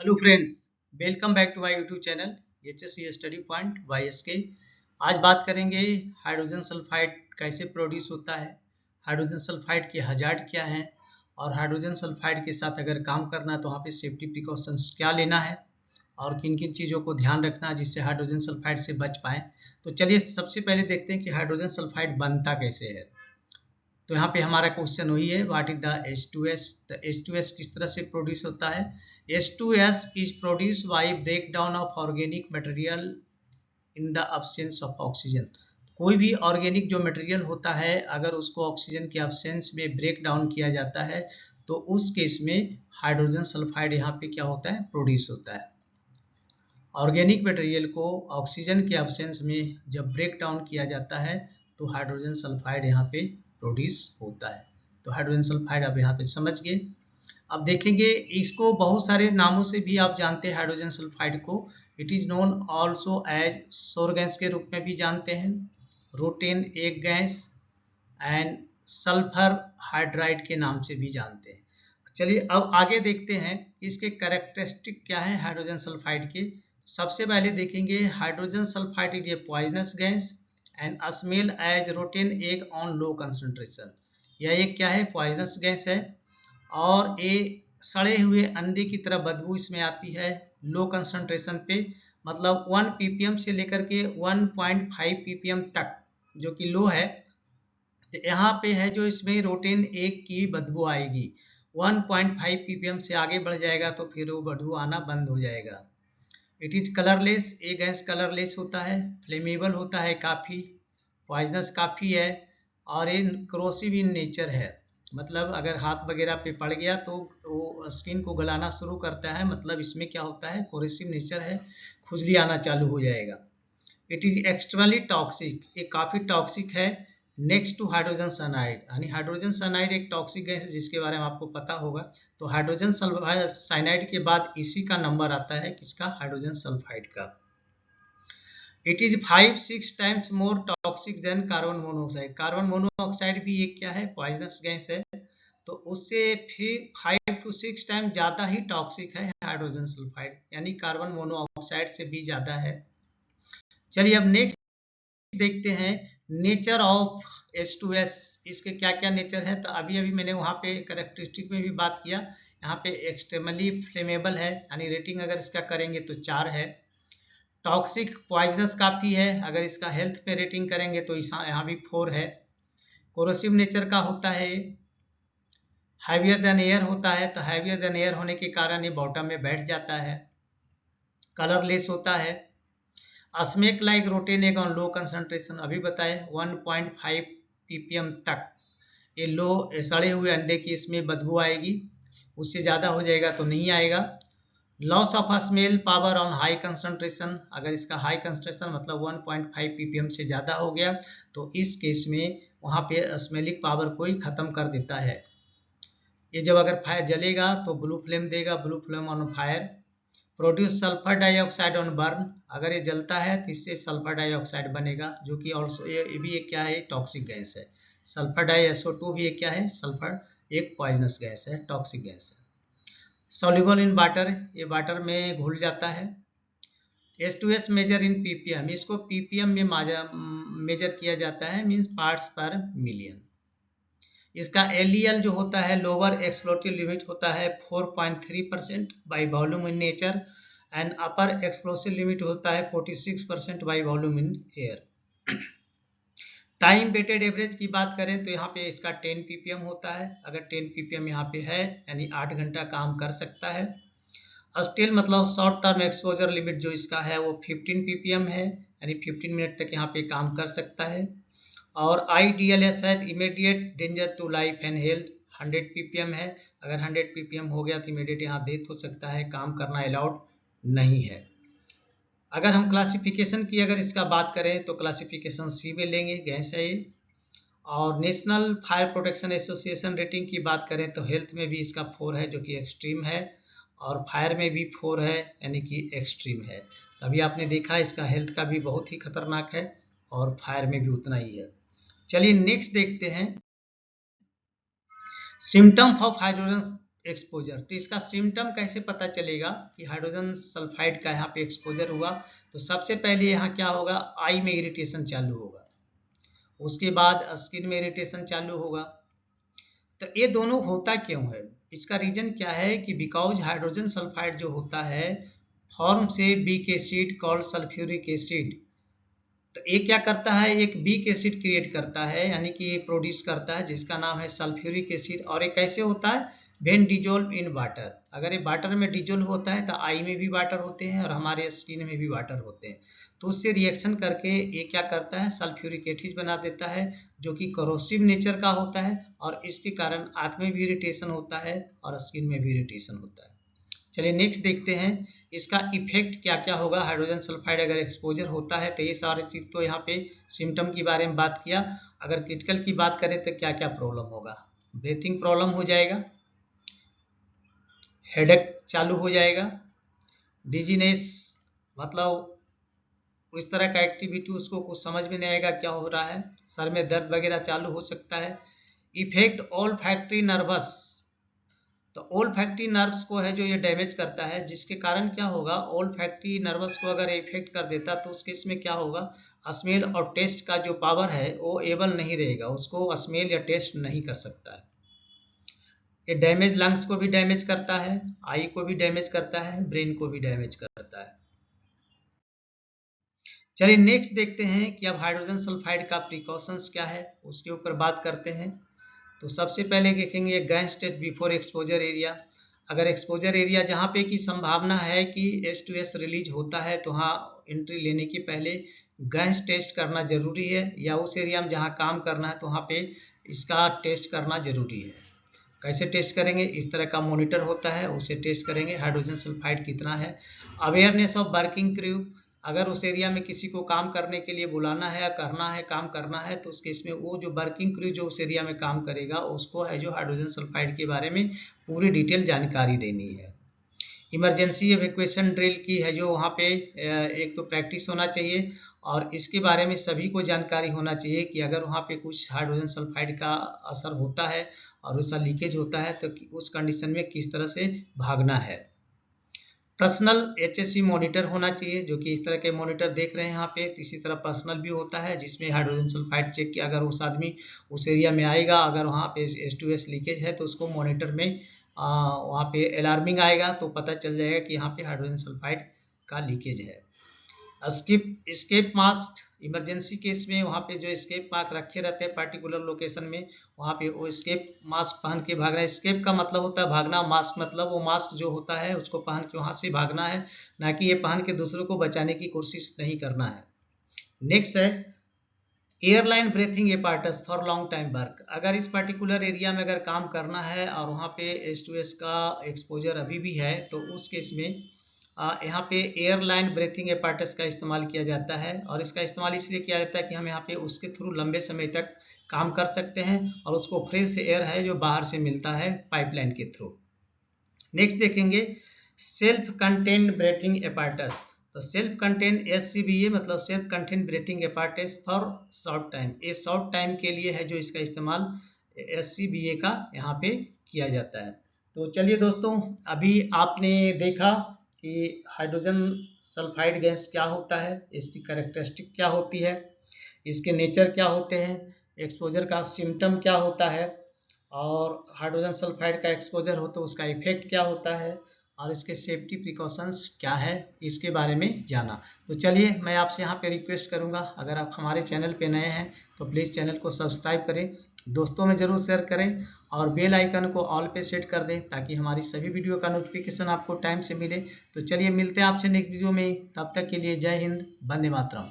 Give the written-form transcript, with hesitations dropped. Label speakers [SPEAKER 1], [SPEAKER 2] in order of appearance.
[SPEAKER 1] Hello friends, welcome back to my YouTube channel HSC study point YSK। आज बात करेंगे hydrogen sulphide कैसे produce होता है, हाइड्रोजन सल्फाइड के हजार्ड क्या हैं और हाइड्रोजन सल्फाइड के साथ अगर काम करना है तो वहाँ पे सेफ्टी प्रिकॉशंस क्या लेना है और किन किन चीज़ों को ध्यान रखना है जिससे हाइड्रोजन सल्फाइड से बच पाएँ। तो चलिए सबसे पहले देखते हैं कि हाइड्रोजन सल्फाइड बनता कैसे है। तो यहाँ पे हमारा क्वेश्चन वही है, what is the H2S। The H2S किस तरह से प्रोड्यूस होता है। H2S is produce by break down of organic material in the absence of oxygen. कोई भी ऑर्गेनिक जो मटेरियल होता है अगर उसको ऑक्सीजन के अब्सेंस में ब्रेक डाउन किया जाता है तो उस केस में हाइड्रोजन सल्फाइड यहाँ पे क्या होता है, प्रोड्यूस होता है। ऑर्गेनिक मटेरियल को ऑक्सीजन के एब्सेंस में जब ब्रेक डाउन किया जाता है तो हाइड्रोजन सल्फाइड यहाँ पे प्रोड्यूस होता है। तो हाइड्रोजन सल्फाइड आप यहाँ पे समझ गए। अब देखेंगे इसको बहुत सारे नामों से भी आप जानते हैं हाइड्रोजन सल्फाइड को। It is known also as sour gas के रूप में भी जानते हैं, रोटेन एक गैस एंड सल्फर हाइड्राइड के नाम से भी जानते हैं। चलिए अब आगे देखते हैं इसके कैरेक्टरिस्टिक क्या है हाइड्रोजन सल्फाइड के। सबसे पहले देखेंगे hydrogen sulphide is a poisonous gas and smell as rotten egg on low concentration. यह एक क्या है, पॉइजनस गैस है और ये सड़े हुए अंडे की तरह बदबू इसमें आती है लो कंसंट्रेशन पे, मतलब 1 ppm से लेकर के 1.5 ppm तक जो कि लो है। तो यहाँ पे है जो इसमें रोटेन एक की बदबू आएगी, 1.5 ppm से आगे बढ़ जाएगा तो फिर वो बदबू आना बंद हो जाएगा। इट इज कलरलेस, ये गैस कलरलेस होता है, फ्लेमेबल होता है काफ़ी, पॉइजनस काफ़ी है और ये क्रोसिव इन नेचर है। मतलब अगर हाथ वगैरह पे पड़ गया तो वो स्किन को गलाना शुरू करता है, मतलब इसमें क्या होता है, कोरेसिव नेचर है, खुजली आना चालू हो जाएगा। इट इज एक्सट्रीमली टॉक्सिक, ये काफ़ी टॉक्सिक है नेक्स्ट टू हाइड्रोजन साइनाइड। यानी हाइड्रोजन साइनाइड एक टॉक्सिक गैस है जिसके बारे में आपको पता होगा। तो हाइड्रोजन साइनाइड के बाद इसी का नंबर आता है किसका, हाइड्रोजन सल्फाइड का। It is 5-6 times more toxic than carbon monoxide. Carbon monoxide भी एक क्या है, पॉइजनस गैस है, तो उससे फिर 5 to 6 टाइम ज़्यादा ही टॉक्सिक है हाइड्रोजन सल्फाइड, यानी कार्बन मोनोऑक्साइड से भी ज़्यादा है। चलिए अब नेक्स्ट देखते हैं नेचर ऑफ H2S, इसके क्या क्या नेचर है। तो अभी अभी मैंने वहाँ पे कैरेक्टरिस्टिक में भी बात किया। यहाँ पे एक्सट्रीमली फ्लेमेबल है, यानी रेटिंग अगर इसका करेंगे तो 4 है। टॉक्सिक पॉइजनस काफ़ी है, अगर इसका हेल्थ पे रेटिंग करेंगे तो यहाँ भी 4 है। कोरोसिव नेचर का होता है, हैवियर देन एयर होता है, तो हैवियर देन एयर होने के कारण ये बॉटम में बैठ जाता है। कलरलेस होता है, smell like rotten egg on low concentration, अभी बताए 1.5 ppm तक ये लो सड़े हुए अंडे की इसमें बदबू आएगी, उससे ज़्यादा हो जाएगा तो नहीं आएगा। Loss of smell power on high concentration, अगर इसका हाई कंसंट्रेशन मतलब 1.5 ppm से ज़्यादा हो गया तो इस केस में वहाँ पे स्मेलिक पावर को ही ख़त्म कर देता है। ये जब अगर फायर जलेगा तो ब्लू फ्लेम देगा, blue flame on fire. Produce sulphur dioxide on burn, अगर ये जलता है तो इससे सल्फर डाइऑक्साइड बनेगा जो कि ऑल्सो ये भी एक क्या है, टॉक्सिक गैस है। सल्फर डाई SO2 भी एक क्या है, सल्फर एक पॉइजनस गैस है, टॉक्सिक गैस है। सॉल्युबल इन वाटर, ये वाटर में घुल जाता है। H2S मेजर इन ppm, इसको ppm में मेजर किया जाता है, मीन्स पार्ट्स पर मिलियन। इसका LEL जो होता है लोअर एक्सप्लोसिव लिमिट होता है 4.3% by volume in nature and upper explosive limit होता है 46% by volume in air. Time weighted average की बात करें तो यहाँ पे इसका 10 ppm होता है, अगर 10 ppm यहाँ पे है यानी 8 घंटा काम कर सकता है। स्टिल मतलब शॉर्ट टर्म एक्सपोजर लिमिट जो इसका है वो 15 ppm है, यानी 15 मिनट तक यहाँ पे काम कर सकता है। और IDLS है immediate danger to life and health, 100 ppm है, अगर 100 ppm हो गया तो इमीडिएट यहाँ डेथ हो सकता है, काम करना अलाउड नहीं है। अगर हम क्लासिफिकेशन की अगर इसका बात करें तो क्लासिफिकेशन C में लेंगे, गैस है ये। और national fire protection association rating की बात करें तो हेल्थ में भी इसका 4 है जो कि एक्सट्रीम है, और फायर में भी 4 है यानी कि एक्सट्रीम है। तभी आपने देखा इसका हेल्थ का भी बहुत ही खतरनाक है और फायर में भी उतना ही है। चलिए नेक्स्ट देखते हैं सिम्टम ऑफ हाइड्रोजन एक्सपोजर। तो इसका सिम्टम कैसे पता चलेगा कि हाइड्रोजन सल्फाइड का यहाँ पे एक्सपोजर हुआ? तो सबसे पहले यहाँ क्या होगा, आई में इरिटेशन चालू होगा, उसके बाद स्किन में इरिटेशन चालू होगा। तो ये दोनों होता क्यों है? इसका रीजन क्या है कि बिकॉज हाइड्रोजन सल्फाइड जो होता है फॉर्म से weak acid called sulphuric acid. तो ये क्या करता है, एक वीक एसिड क्रिएट करता है, यानी कि ये प्रोड्यूस करता है जिसका नाम है सल्फ्यूरिक एसिड। और ये कैसे होता है, व्हेन डिजोल्व इन वाटर। अगर ये वाटर में डिजोल्व होता है तो आई में भी वाटर होते हैं और हमारे स्किन में भी वाटर होते हैं। तो उससे रिएक्शन करके ये क्या करता है, सल्फ्यूरिक एसिड बना देता है जो कि करोसिव नेचर का होता है और इसके कारण आँख में भी इरिटेशन होता है और स्किन में भी इरिटेशन होता है। चलिए नेक्स्ट देखते हैं इसका इफेक्ट क्या क्या होगा। हाइड्रोजन सल्फाइड अगर एक्सपोजर होता है तो ये सारी चीज़ तो यहाँ पे सिम्टम के बारे में बात किया। अगर क्रिटिकल की बात करें तो क्या क्या प्रॉब्लम होगा, ब्रीथिंग प्रॉब्लम हो जाएगा, हेडेक चालू हो जाएगा, डिजीनेस मतलब इस तरह का एक्टिविटी उसको कुछ समझ में नहीं आएगा क्या हो रहा है, सर में दर्द वगैरह चालू हो सकता है। इफेक्ट ऑल्फैक्टरी नर्वस, तो ओल्फैक्टरी नर्व्स को है जो ये डैमेज करता है, जिसके कारण क्या होगा, ओल्फैक्टरी नर्वस को अगर इफेक्ट कर देता तो उस केस में क्या होगा, स्मेल और टेस्ट का जो पावर है वो एबल नहीं रहेगा, उसको स्मेल या टेस्ट नहीं कर सकता है। ये डैमेज लंग्स को भी डैमेज करता है, आई को भी डैमेज करता है, ब्रेन को भी डैमेज करता है। चलिए नेक्स्ट देखते हैं कि अब हाइड्रोजन सल्फाइड का प्रिकॉशंस क्या है, उसके ऊपर बात करते हैं। तो सबसे पहले देखेंगे gas test before exposure area. अगर एक्सपोजर एरिया जहाँ पे की संभावना है कि H2S रिलीज होता है तो वहाँ एंट्री लेने के पहले गैस टेस्ट करना जरूरी है, या उस एरिया में जहाँ काम करना है तो वहाँ पे इसका टेस्ट करना जरूरी है। कैसे टेस्ट करेंगे, इस तरह का मॉनिटर होता है, उसे टेस्ट करेंगे हाइड्रोजन सल्फाइड कितना है। अवेयरनेस ऑफ वर्किंग क्रू, अगर उस एरिया में किसी को काम करने के लिए बुलाना है, करना है, काम करना है, तो उस केस में वो जो वर्किंग क्रू जो उस एरिया में काम करेगा उसको है जो हाइड्रोजन सल्फाइड के बारे में पूरी डिटेल जानकारी देनी है। इमरजेंसी एवैक्यूएशन ड्रिल की है जो वहाँ पे एक तो प्रैक्टिस होना चाहिए और इसके बारे में सभी को जानकारी होना चाहिए कि अगर वहाँ पे कुछ हाइड्रोजन सल्फाइड का असर होता है और उसका लीकेज होता है तो उस कंडीशन में किस तरह से भागना है। पर्सनल HSE मॉनिटर होना चाहिए, जो कि इस तरह के मॉनिटर देख रहे हैं यहाँ पे। इसी तरह पर्सनल भी होता है जिसमें हाइड्रोजन सल्फाइड चेक किया, अगर उस आदमी उस एरिया में आएगा, अगर वहाँ पे H2S लीकेज है तो उसको मॉनिटर में वहाँ पे अलार्मिंग आएगा तो पता चल जाएगा कि यहाँ पे हाइड्रोजन सल्फाइड का लीकेज है। स्केप मास्क, इमरजेंसी केस में वहाँ पे जो स्केप मास्क रखे रहते हैं पर्टिकुलर लोकेशन में, वहाँ पे वो स्केप मास्क पहन के भागना है। स्केप का मतलब होता है भागना, मास्क मतलब वो मास्क जो होता है उसको पहन के वहाँ से भागना है, ना कि ये पहन के दूसरों को बचाने की कोशिश नहीं करना है। नेक्स्ट है airline breathing apparatus for long time work. अगर इस पर्टिकुलर एरिया में अगर काम करना है और वहाँ पे H2S का एक्सपोजर अभी भी है तो उस केस में यहाँ पे एयरलाइन ब्रीथिंग एपार्टस का इस्तेमाल किया जाता है। और इसका इस्तेमाल इसलिए किया जाता है कि हम यहाँ पे उसके थ्रू लंबे समय तक काम कर सकते हैं और उसको फ्रेश एयर है जो बाहर से मिलता है पाइपलाइन के थ्रू। नेक्स्ट देखेंगे सेल्फ कंटेन्ड ब्रीथिंग एपार्टस। तो सेल्फ कंटेन SCBA मतलब self contain breathing apparatus for short time. ये शॉर्ट टाइम के लिए है जो इसका इस्तेमाल SCBA का यहाँ पे किया जाता है। तो चलिए दोस्तों, अभी आपने देखा कि हाइड्रोजन सल्फाइड गैस क्या होता है, इसकी कैरेक्टरिस्टिक क्या होती है, इसके नेचर क्या होते हैं, एक्सपोजर का सिम्टम क्या होता है, और हाइड्रोजन सल्फाइड का एक्सपोजर हो तो उसका इफेक्ट क्या होता है, और इसके सेफ्टी प्रिकॉशंस क्या है, इसके बारे में जाना। तो चलिए मैं आपसे यहाँ पे रिक्वेस्ट करूँगा, अगर आप हमारे चैनल पे नए हैं तो प्लीज़ चैनल को सब्सक्राइब करें, दोस्तों में ज़रूर शेयर करें और बेल आइकन को ऑल पे सेट कर दें ताकि हमारी सभी वीडियो का नोटिफिकेशन आपको टाइम से मिले। तो चलिए मिलते हैं आपसे नेक्स्ट वीडियो में, तब तक के लिए जय हिंद, वंदे मातरम।